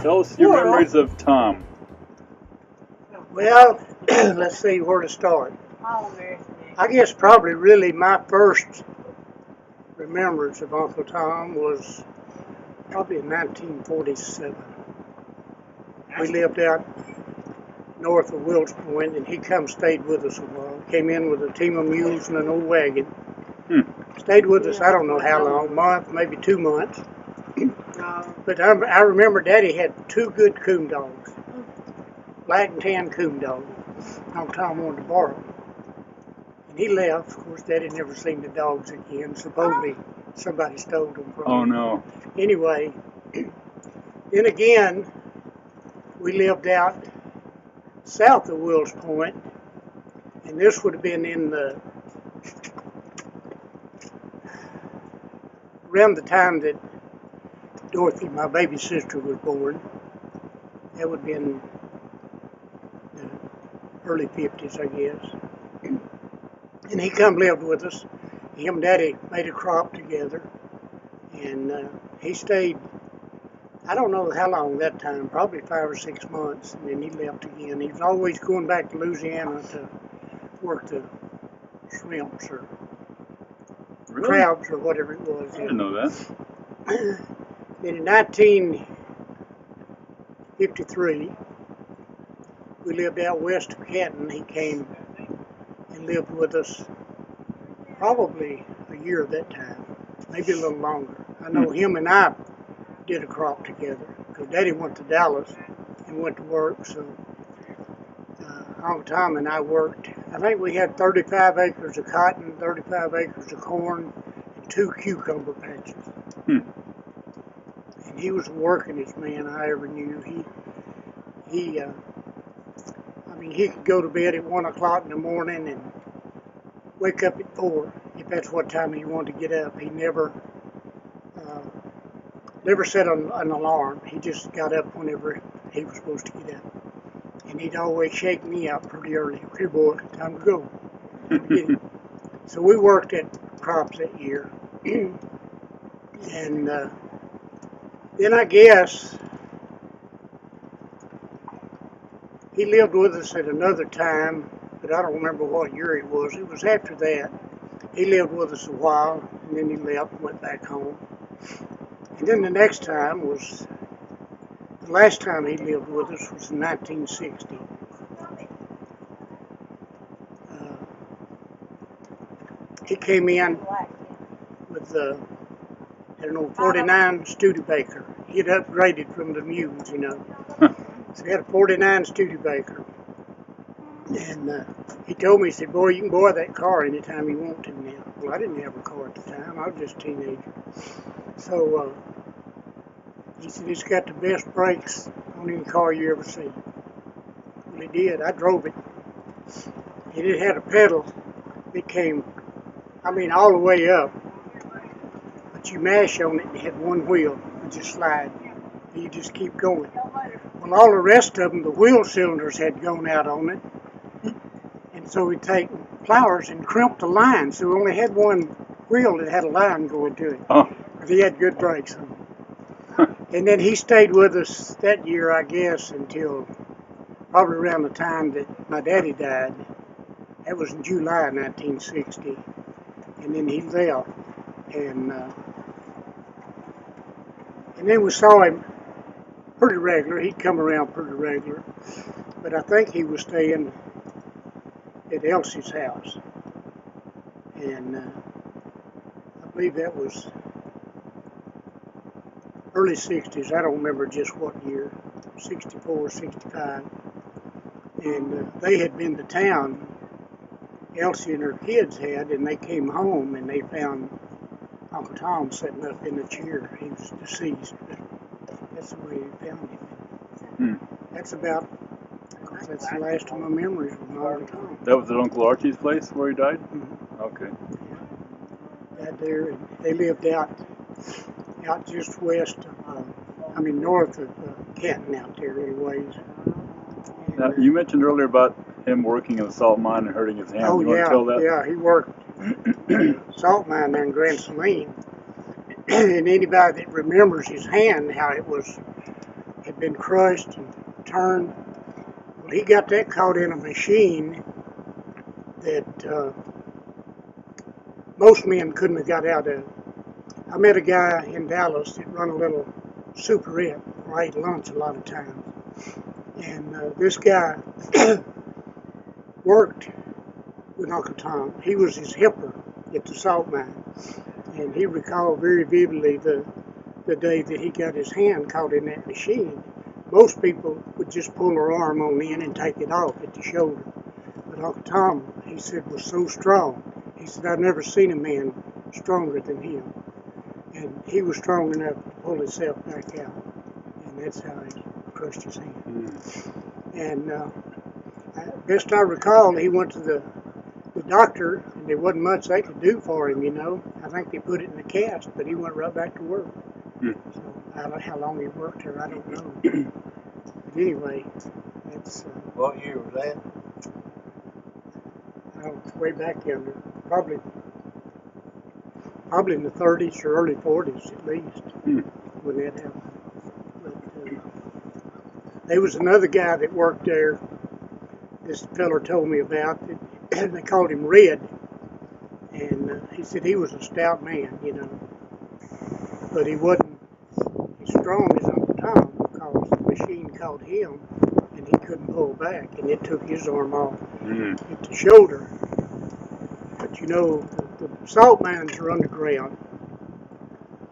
Tell us your memories of Tom. Well, let's see where to start. I guess probably really my first remembrance of Uncle Tom was probably in 1947. We lived out north of Wills Point, and he stayed with us a while. Came in with a team of mules and an old wagon. Stayed with us, I don't know how long, a month, maybe 2 months. But I remember Daddy had 2 good coon dogs, black and tan coon dogs. Uncle Tom wanted to borrow them. And he left. Of course, Daddy never seen the dogs again. Supposedly somebody stole them from him. Oh, no. Anyway, then again, we lived out south of Wills Point, and this would have been in the around the time that Dorothy, my baby sister, was born. That would have been the early 50s, I guess. And he come lived with us. Him and Daddy made a crop together, and he stayed, I don't know how long that time, probably 5 or 6 months, and then he left again. He was always going back to Louisiana to work the shrimps or crabs or whatever it was. I didn't know that. Then in 1953, we lived out west of Canton. He came and lived with us probably a year at that time, maybe a little longer. I know him and I did a crop together because Daddy went to Dallas and went to work, so Uncle Tom and I worked. I think we had 35 acres of cotton, 35 acres of corn, and 2 cucumber patches. And he was the workingest man I ever knew. He could go to bed at 1 o'clock in the morning and wake up at 4 if that's what time he wanted to get up. He never set an alarm. He just got up whenever he was supposed to get up. And he'd always shake me out pretty early. Okay, boy, time to go. So we worked at crops that year. And then I guess he lived with us at another time, but I don't remember what year it was. It was after that. He lived with us a while, and then he left and went back home. And then the next time was, the last time he lived with us was in 1960. He came in with the, 49 Studebaker. He had upgraded from the mules, you know. So he had a 49 Studebaker. And he told me, he said, boy, you can borrow that car anytime you want to now. Well, I didn't have a car at the time. I was just a teenager. So he said, it's got the best brakes on any car you ever see. Well, he did. I drove it. And it had a pedal. It came, all the way up. But you mash on it and it had one wheel. You just slide. And you just keep going. Well, all the rest of them, the wheel cylinders had gone out on it. And so we'd take pliers and crimp the line. So we only had one wheel that had a line going to it. Oh. But he had good brakes on it. And then he stayed with us that year, I guess, until probably around the time that my daddy died. That was in July 1960. And then he left. And then we saw him pretty regular. He'd come around pretty regular. But I think he was staying at Elsie's house. And I believe that was early 60s. I don't remember just what year, 64, 65. And they had been to town, Elsie and her kids had, and they came home and they found Uncle Tom sitting up in a chair. He was deceased, but that's the way they found him. That's about, because that's the last of my memories of my Uncle Tom. That was at Uncle Archie's place where he died? Mm-hmm. Okay. Out there, and they lived out just west of, north of Canton out there anyways. And, now, you mentioned earlier about him working in the salt mine and hurting his hand. Oh, you want to tell that? Yeah, he worked salt mine there in Grand Saline. And anybody that remembers his hand, how it was had been crushed and turned. Well, he got that caught in a machine that most men couldn't have got out of. I met a guy in Dallas that run a little superette where I ate lunch a lot of times. And this guy worked with Uncle Tom. He was his helper at the salt mine. And he recalled very vividly the day that he got his hand caught in that machine. Most people would just pull their arm on in and take it off at the shoulder. But Uncle Tom, he said, was so strong. He said, I've never seen a man stronger than him. And he was strong enough to pull himself back out. And that's how he crushed his hand. And best I recall, he went to the doctor, and there wasn't much they could do for him, you know. I think they put it in a cast, but he went right back to work. So I don't know how long he worked there, I don't know. But anyway, that's... What year was that? Way back yonder. Probably in the 30s or early 40s at least, when that happened. But there was another guy that worked there, this feller told me about, that they called him Red. And he said he was a stout man, you know. But he wasn't as strong as Uncle Tom because the machine caught him and he couldn't pull back, and it took his arm off at the shoulder. But you know, the salt mines are underground,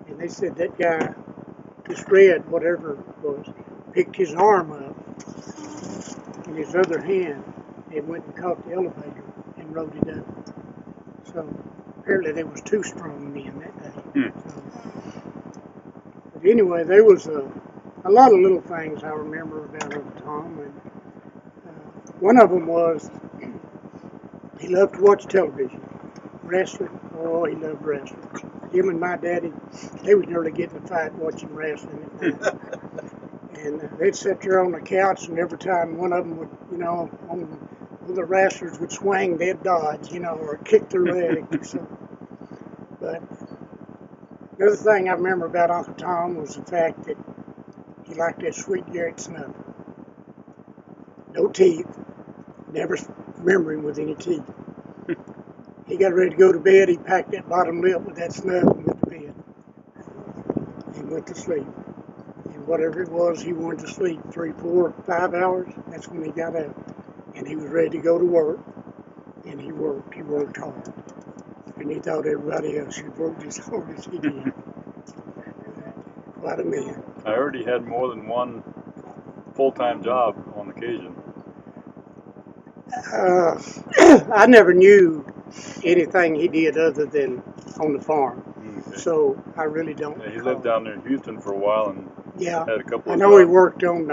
and they said that guy, this Red, whatever it was, picked his arm up in his other hand and went and caught the elevator and rode it up. So apparently there was two strong men that day. So, but anyway, there was a lot of little things I remember about Uncle Tom, and one of them was he loved to watch television. Wrestling, oh, he loved wrestling. Him and my daddy, they would nearly get in a fight watching wrestling at night. And they'd sit there on the couch, and every time one of them would, you know, one of the wrestlers would swing, they'd dodge, you know, or kick their leg or something. But the other thing I remember about Uncle Tom was the fact that he liked that sweet Garrett snuff. No teeth. Never remember him with any teeth. He got ready to go to bed, he packed that bottom lip with that snuff and went to bed. And went to sleep. And whatever it was, he wanted to sleep 3, 4, 5 hours. That's when he got up. And he was ready to go to work. And he worked hard. And he thought everybody else should work as hard as he did. Quite a man. I heard he had more than one full-time job on occasion. I never knew anything he did other than on the farm. Okay. So I really don't. Yeah, he lived down there in Houston for a while and had a couple of I know jobs. He worked on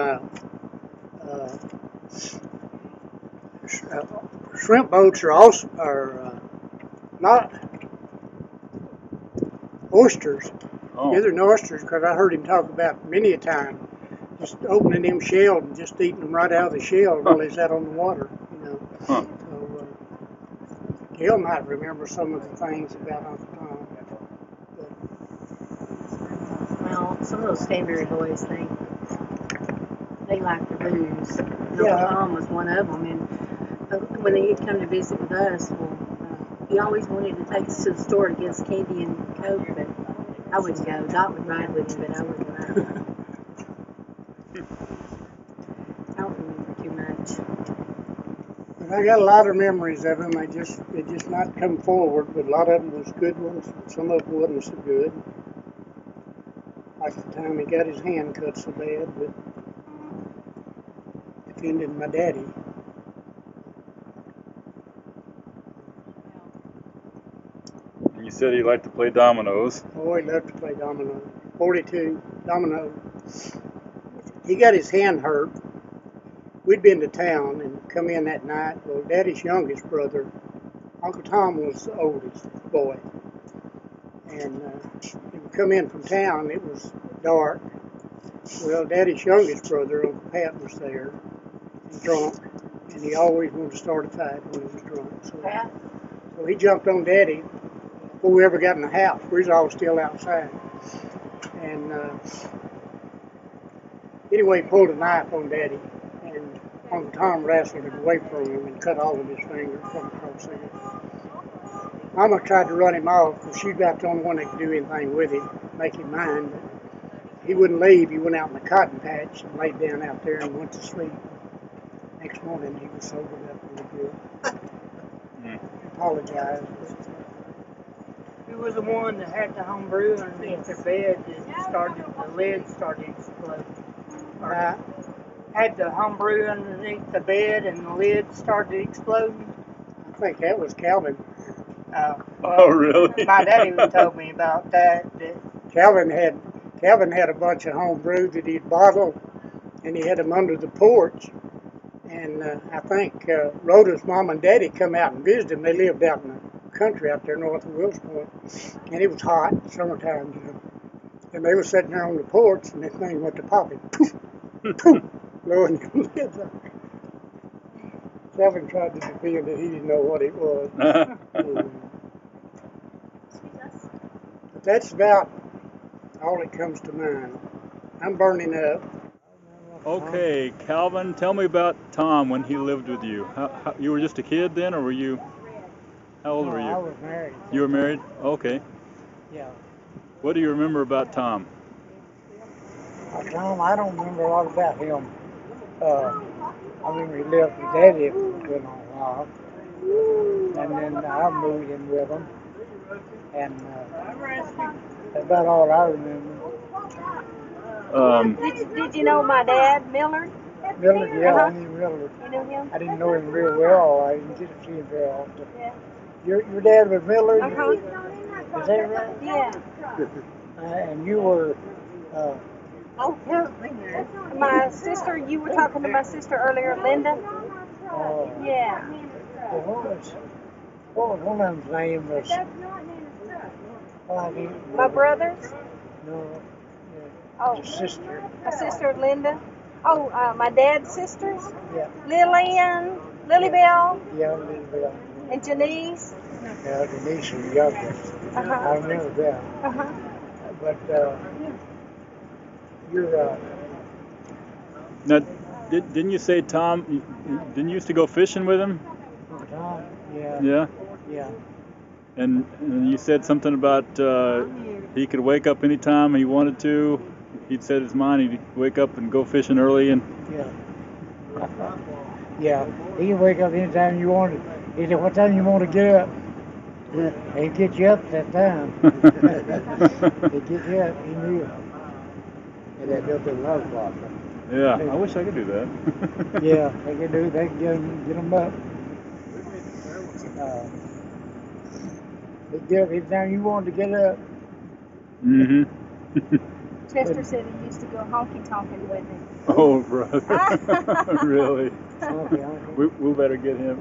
shrimp boats are not oysters. Oh. They're than oysters, because I heard him talk about many a time just opening them shells and just eating them right out of the shell while he's out on the water, you know. Huh. So Gail might remember some of the things about Uncle Tom. Well, some of those Stanbery boys, they like the booze. Yeah. Tom was one of them, and when he'd come to visit with us, he always wanted to take us to the store to get us candy and Coke, but I wouldn't go. Dot would ride with him, but I wouldn't ride. I don't remember too much. But I got a lot of memories of them. They just not come forward, but a lot of them was good ones. Some of them wasn't so good. Like the time he got his hand cut so bad, but defending my daddy. And you said he liked to play dominoes. Oh, he loved to play domino. 42, domino. He got his hand hurt. We'd been to town and come in that night. Well, Daddy's youngest brother, Uncle Tom, was the oldest boy. And we come in from town, it was dark. Well, Daddy's youngest brother, Uncle Pat, was there, drunk, and he always wanted to start a fight when he was drunk. So he jumped on Daddy before we ever got in the house. We was all still outside. And Anyway, he pulled a knife on Daddy, and Uncle Tom wrestled him away from him and cut all of his fingers from across there. Mama tried to run him off because she's about the only one that could do anything with him, make him mind. But he wouldn't leave. He went out in the cotton patch and laid down out there and went to sleep. Next morning, he was sobered up really good. Apologized. He was the one that had the homebrew underneath the bed that the lid started exploding. Right. Had the homebrew underneath the bed and the lid started exploding. I think that was Calvin. Oh, really? My daddy told me about that. Calvin had a bunch of homebrew that he'd bottled, and he had them under the porch. And I think Rhoda's mom and daddy come out and visited him. They lived out in the country out there north of Wills Point, and it was hot, summertime, you know. And they were sitting there on the porch, and that thing went to popping, poof, poof, blowing the lids off. Calvin tried to defend it. He didn't know what it was. But that's about all that comes to mind. I'm burning up. Okay, Calvin, tell me about Tom when he lived with you. You were just a kid then, or were you? How old were you? I was married. You were married? Okay. Yeah. What do you remember about Tom? Tom, I don't remember a lot about him. I remember he lived with Daddy for a good long while. And then I moved in with him. And that's about all I remember. Did you know my dad, Millard? Millard, yeah, I knew Millard. You knew him? I didn't know him real well. I didn't get to see him very often. Yeah. Your dad was Millard? Uh-huh. Is that right? Yeah. And you were... My sister, you were talking to my sister earlier, Linda? Yeah. What was one of them's name? My brothers? No. Oh. Your sister. My sister, Linda? Oh, my dad's sisters? Yeah. Lillian, Lilybell, Yeah, Lilybell. and Janice? Yeah, Denise was younger. Uh-huh. I remember that. Uh-huh. But you're... Now, didn't you say Tom? Didn't you used to go fishing with him? Tom? Yeah. Yeah. Yeah. And you said something about he could wake up anytime he wanted to. He'd set his mind. He'd wake up and go fishing early and. Yeah. Yeah. He can wake up anytime you want to. He said, "What time you want to get up?" He'd get you up at that time. He'd get you up. He knew. And that built a love clock. Yeah, I wish I could do that. Yeah, they can do. They can get them up. He'd get up anytime you wanted to get up. Mm-hmm. Chester said he used to go honky-tonking with him. Oh, brother. Really? Okay. We better get him.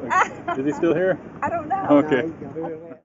Is he still here? I don't know. Okay. No, he can do that.